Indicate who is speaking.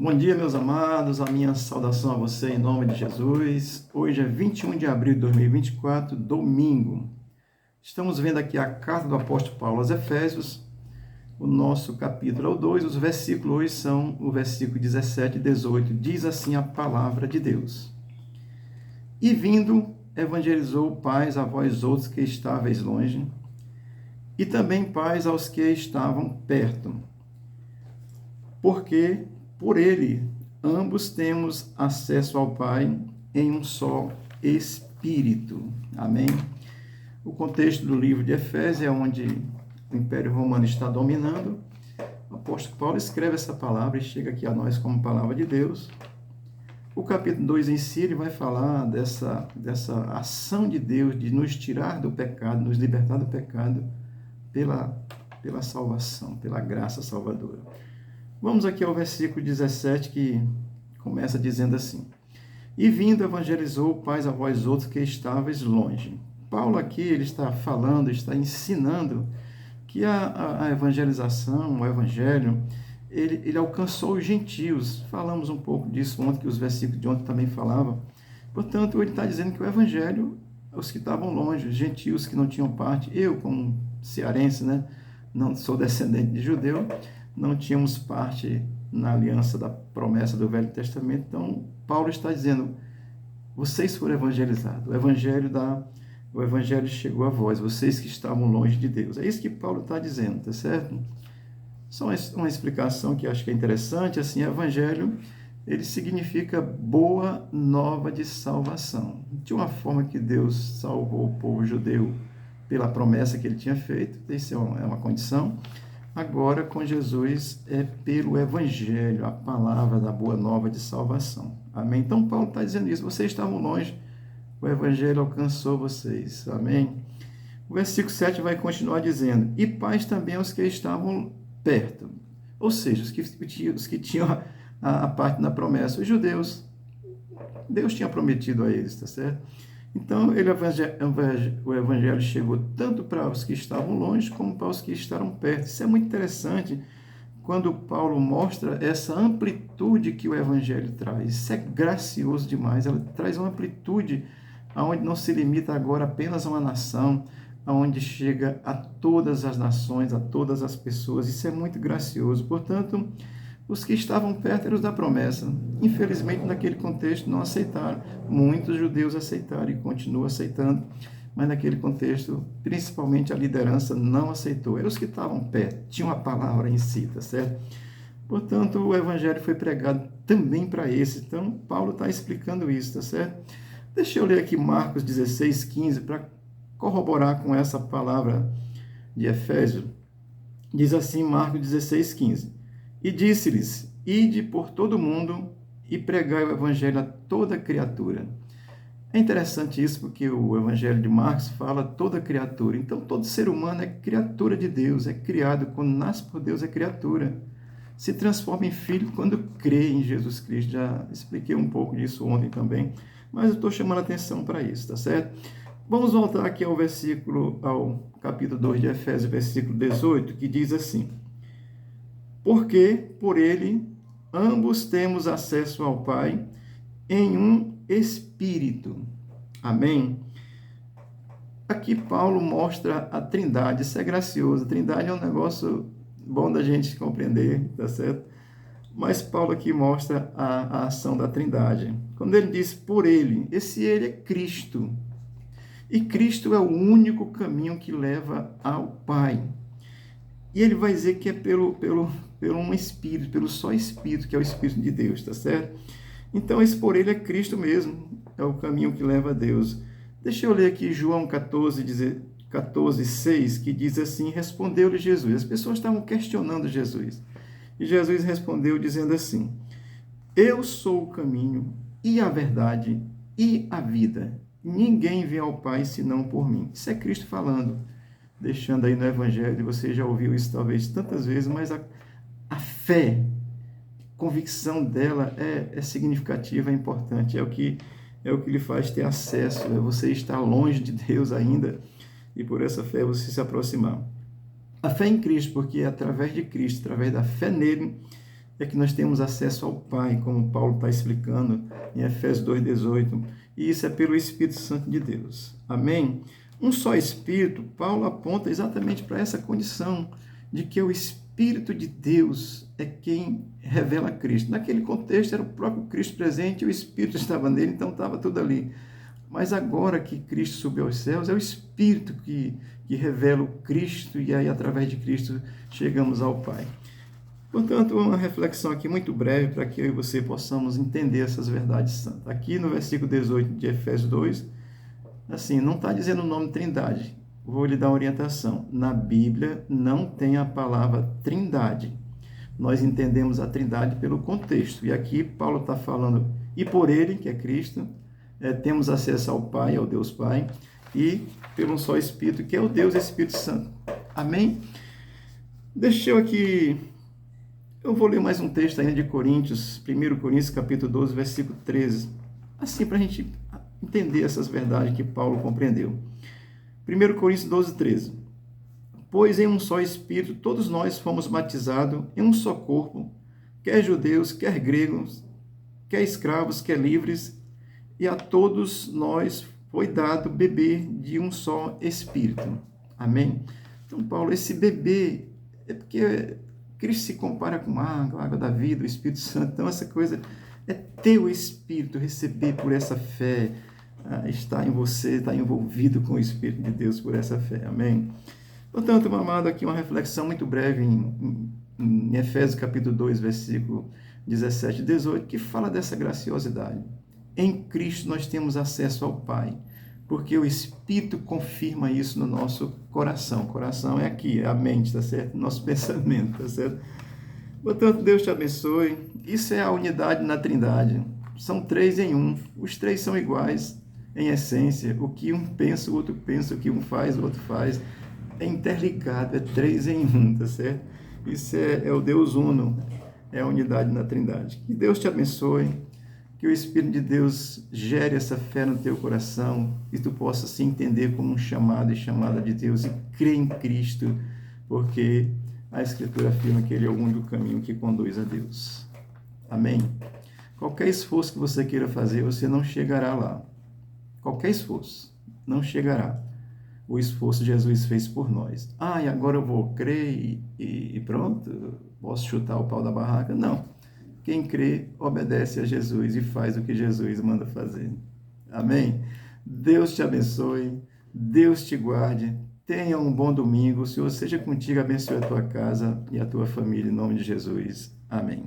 Speaker 1: Bom dia, meus amados, a minha saudação a você em nome de Jesus. Hoje é 21 de abril de 2024, domingo. Estamos vendo aqui a carta do apóstolo Paulo aos Efésios, o nosso capítulo é o 2, os versículos hoje são o versículo 17 e 18. Diz assim a palavra de Deus. E vindo, evangelizou paz a vós outros que estáveis longe, e também paz aos que estavam perto, porque por ele ambos temos acesso ao Pai em um só Espírito. Amém? O contexto do livro de Efésios é onde o Império Romano está dominando. O apóstolo Paulo escreve essa palavra e chega aqui a nós como palavra de Deus. O capítulo 2 em si, ele vai falar dessa ação de Deus de nos tirar do pecado, nos libertar do pecado pela salvação, pela graça salvadora. Vamos aqui ao versículo 17, que começa dizendo assim: E vindo evangelizou paz a vós outros que estáveis longe. Paulo aqui, ele está falando, está ensinando que a evangelização, o evangelho, ele alcançou os gentios. Falamos um pouco disso ontem, que os versículos de ontem também falavam. Portanto, ele está dizendo que o evangelho, os que estavam longe, os gentios que não tinham parte, eu como cearense, né, não sou descendente de judeu, não tínhamos parte na aliança da promessa do Velho Testamento. Então, Paulo está dizendo, vocês foram evangelizados, o evangelho chegou a vós, vocês que estavam longe de Deus. É isso que Paulo está dizendo, tá certo? Só uma explicação que acho que é interessante, assim, evangelho, ele significa boa nova de salvação. De uma forma que Deus salvou o povo judeu pela promessa que ele tinha feito, isso é uma condição. Agora, com Jesus, é pelo Evangelho, a palavra da boa nova de salvação. Amém? Então, Paulo está dizendo isso. Vocês estavam longe, o Evangelho alcançou vocês. Amém? O versículo 7 vai continuar dizendo, e paz também aos que estavam perto. Ou seja, os que tinham a parte na promessa, os judeus. Deus tinha prometido a eles, tá certo? Então, o evangelho chegou tanto para os que estavam longe, como para os que estavam perto. Isso é muito interessante, quando Paulo mostra essa amplitude que o evangelho traz. Isso é gracioso demais, ela traz uma amplitude onde não se limita agora apenas a uma nação, onde chega a todas as nações, a todas as pessoas. Isso é muito gracioso. Portanto, os que estavam perto eram os da promessa. Infelizmente, naquele contexto, não aceitaram. Muitos judeus aceitaram e continuam aceitando, mas naquele contexto, principalmente a liderança não aceitou. Eram os que estavam perto, tinham a palavra em si, tá certo? Portanto, o evangelho foi pregado também para esse. Então, Paulo está explicando isso, tá certo? Deixa eu ler aqui Marcos 16, 15, para corroborar com essa palavra de Efésios. Diz assim, Marcos 16, 15. E disse-lhes, ide por todo o mundo e pregai o evangelho a toda criatura. É interessante isso, porque o evangelho de Marcos fala toda criatura. Então, todo ser humano é criatura de Deus, é criado. Quando nasce por Deus, é criatura. Se transforma em filho quando crê em Jesus Cristo. Já expliquei um pouco disso ontem também, mas eu estou chamando a atenção para isso, tá certo? Vamos voltar aqui ao capítulo 2 de Efésios, versículo 18, que diz assim, porque por ele ambos temos acesso ao Pai em um Espírito. Amém? Aqui Paulo mostra a Trindade, isso é gracioso. A Trindade é um negócio bom da gente compreender, tá certo? Mas Paulo aqui mostra a ação da Trindade. Quando ele diz por ele, esse ele é Cristo. E Cristo é o único caminho que leva ao Pai. E ele vai dizer que é pelo um Espírito, pelo só Espírito, que é o Espírito de Deus, tá certo? Então, esse por ele é Cristo mesmo, é o caminho que leva a Deus. Deixa eu ler aqui João 14, 6, que diz assim, respondeu-lhe Jesus. As pessoas estavam questionando Jesus. E Jesus respondeu dizendo assim, eu sou o caminho e a verdade e a vida. Ninguém vem ao Pai senão por mim. Isso é Cristo falando, deixando aí no Evangelho, você já ouviu isso talvez tantas vezes, mas a fé, convicção dela é significativa, é importante, é o que lhe faz ter acesso, é você estar longe de Deus ainda, e por essa fé você se aproximar. A fé em Cristo, porque é através de Cristo, através da fé nele, é que nós temos acesso ao Pai, como Paulo está explicando em Efésios 2,18, e isso é pelo Espírito Santo de Deus. Amém? Um só Espírito, Paulo aponta exatamente para essa condição de que o Espírito de Deus é quem revela Cristo. Naquele contexto era o próprio Cristo presente e o Espírito estava nele, então estava tudo ali. Mas agora que Cristo subiu aos céus, é o Espírito que revela o Cristo e aí através de Cristo chegamos ao Pai. Portanto, uma reflexão aqui muito breve para que eu e você possamos entender essas verdades santas. Aqui no versículo 18 de Efésios 2, assim, não está dizendo o nome Trindade. Vou lhe dar uma orientação. Na Bíblia não tem a palavra Trindade. Nós entendemos a Trindade pelo contexto. E aqui Paulo está falando, e por ele, que é Cristo, temos acesso ao Pai, ao Deus Pai, e pelo um só Espírito, que é o Deus Espírito Santo. Amém? Deixa eu aqui... Eu vou ler mais um texto ainda de Coríntios, 1 Coríntios, capítulo 12, versículo 13. Assim, para a gente entender essas verdades que Paulo compreendeu. 1 Coríntios 12, 13. Pois em um só Espírito todos nós fomos batizados em um só corpo, quer judeus, quer gregos, quer escravos, quer livres, e a todos nós foi dado beber de um só Espírito. Amém? Então, Paulo, esse beber é porque Cristo se compara com água, a água da vida, o Espírito Santo. Então, essa coisa é ter o Espírito, receber por essa fé, estar em você, estar envolvido com o Espírito de Deus por essa fé. Amém? Portanto, meu amado, aqui uma reflexão muito breve em Efésios capítulo 2, versículo 17 e 18, que fala dessa graciosidade. Em Cristo nós temos acesso ao Pai, porque o Espírito confirma isso no nosso coração. O coração é aqui, é a mente, tá certo? Nosso pensamento, tá certo? Portanto, Deus te abençoe. Isso é a unidade na Trindade. São três em um. Os três são iguais em essência. O que um pensa, o outro pensa. O que um faz, o outro faz. É interligado, é três em um, tá certo? Isso é o Deus Uno, é a unidade na Trindade. Que Deus te abençoe. Que o Espírito de Deus gere essa fé no teu coração e tu possa se entender como um chamado e chamada de Deus e crer em Cristo, porque a Escritura afirma que Ele é o único caminho que conduz a Deus. Amém? Qualquer esforço que você queira fazer, você não chegará lá. Qualquer esforço, não chegará. O esforço Jesus fez por nós. E agora eu vou crer e pronto, posso chutar o pau da barraca? Não. Quem crê, obedece a Jesus e faz o que Jesus manda fazer. Amém? Deus te abençoe, Deus te guarde, tenha um bom domingo, o Senhor seja contigo, abençoe a tua casa e a tua família, em nome de Jesus. Amém.